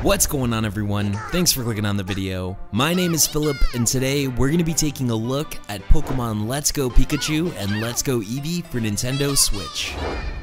What's going on, everyone? Thanks for clicking on the video. My name is Philip, and today we're going to be taking a look at Pokemon Let's Go Pikachu and Let's Go Eevee for Nintendo Switch.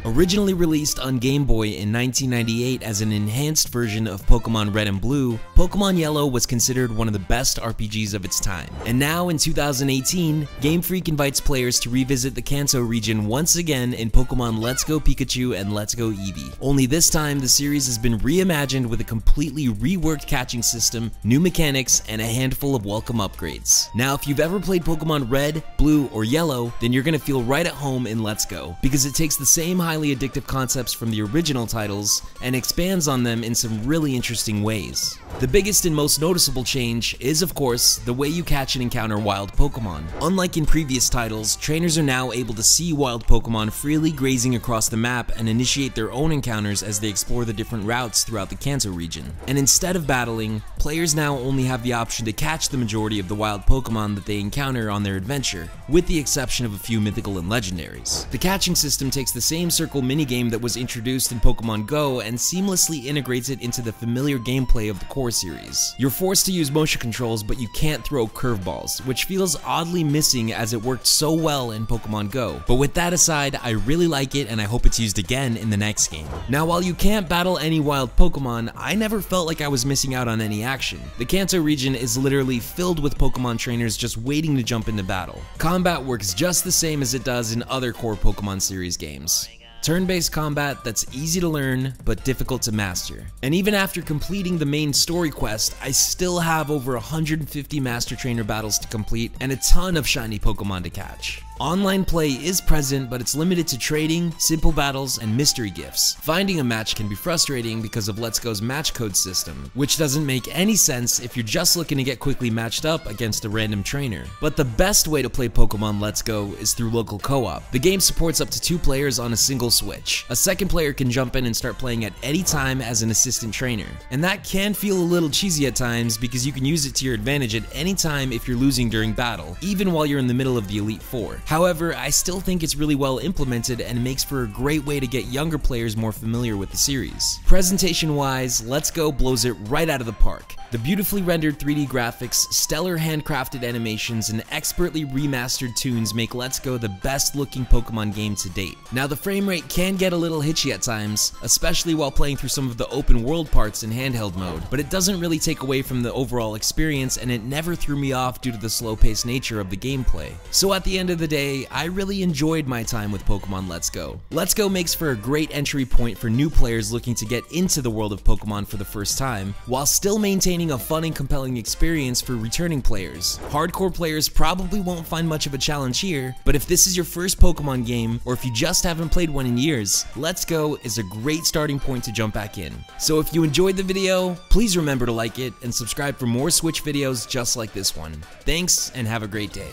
Originally released on Game Boy in 1998 as an enhanced version of Pokemon Red and Blue, Pokemon Yellow was considered one of the best RPGs of its time. And now in 2018, Game Freak invites players to revisit the Kanto region once again in Pokemon Let's Go Pikachu and Let's Go Eevee. Only this time, the series has been reimagined with a completely reworked catching system, new mechanics, and a handful of welcome upgrades. Now, if you've ever played Pokemon Red, Blue, or Yellow, then you're gonna feel right at home in Let's Go, because it takes the same highly addictive concepts from the original titles and expands on them in some really interesting ways. The biggest and most noticeable change is, of course, the way you catch and encounter wild Pokemon. Unlike in previous titles, trainers are now able to see wild Pokemon freely grazing across the map and initiate their own encounters as they explore the different routes throughout the Kanto region. And instead of battling, players now only have the option to catch the majority of the wild Pokemon that they encounter on their adventure, with the exception of a few mythical and legendaries. The catching system takes the same circle minigame that was introduced in Pokemon Go and seamlessly integrates it into the familiar gameplay of the core series. You're forced to use motion controls, but you can't throw curveballs, which feels oddly missing as it worked so well in Pokemon Go. But with that aside, I really like it and I hope it's used again in the next game. Now, while you can't battle any wild Pokemon, I never felt like I was missing out on any action. The Kanto region is literally filled with Pokemon trainers just waiting to jump into battle. Combat works just the same as it does in other core Pokemon series games. Turn-based combat that's easy to learn, but difficult to master. And even after completing the main story quest, I still have over 150 Master Trainer battles to complete and a ton of shiny Pokemon to catch. Online play is present, but it's limited to trading, simple battles, and mystery gifts. Finding a match can be frustrating because of Let's Go's match code system, which doesn't make any sense if you're just looking to get quickly matched up against a random trainer. But the best way to play Pokemon Let's Go is through local co-op. The game supports up to 2 players on a single Switch. A second player can jump in and start playing at any time as an assistant trainer. And that can feel a little cheesy at times because you can use it to your advantage at any time if you're losing during battle, even while you're in the middle of the Elite Four. However, I still think it's really well implemented and makes for a great way to get younger players more familiar with the series. Presentation-wise, Let's Go blows it right out of the park. The beautifully rendered 3D graphics, stellar handcrafted animations, and expertly remastered tunes make Let's Go the best looking Pokemon game to date. Now, the frame rate can get a little hitchy at times, especially while playing through some of the open world parts in handheld mode, but it doesn't really take away from the overall experience, and it never threw me off due to the slow-paced nature of the gameplay. So at the end of the day, I really enjoyed my time with Pokemon Let's Go. Let's Go makes for a great entry point for new players looking to get into the world of Pokemon for the first time, while still maintaining a fun and compelling experience for returning players. Hardcore players probably won't find much of a challenge here, but if this is your first Pokemon game, or if you just haven't played one in years, Let's Go is a great starting point to jump back in. So if you enjoyed the video, please remember to like it and subscribe for more Switch videos just like this one. Thanks, and have a great day.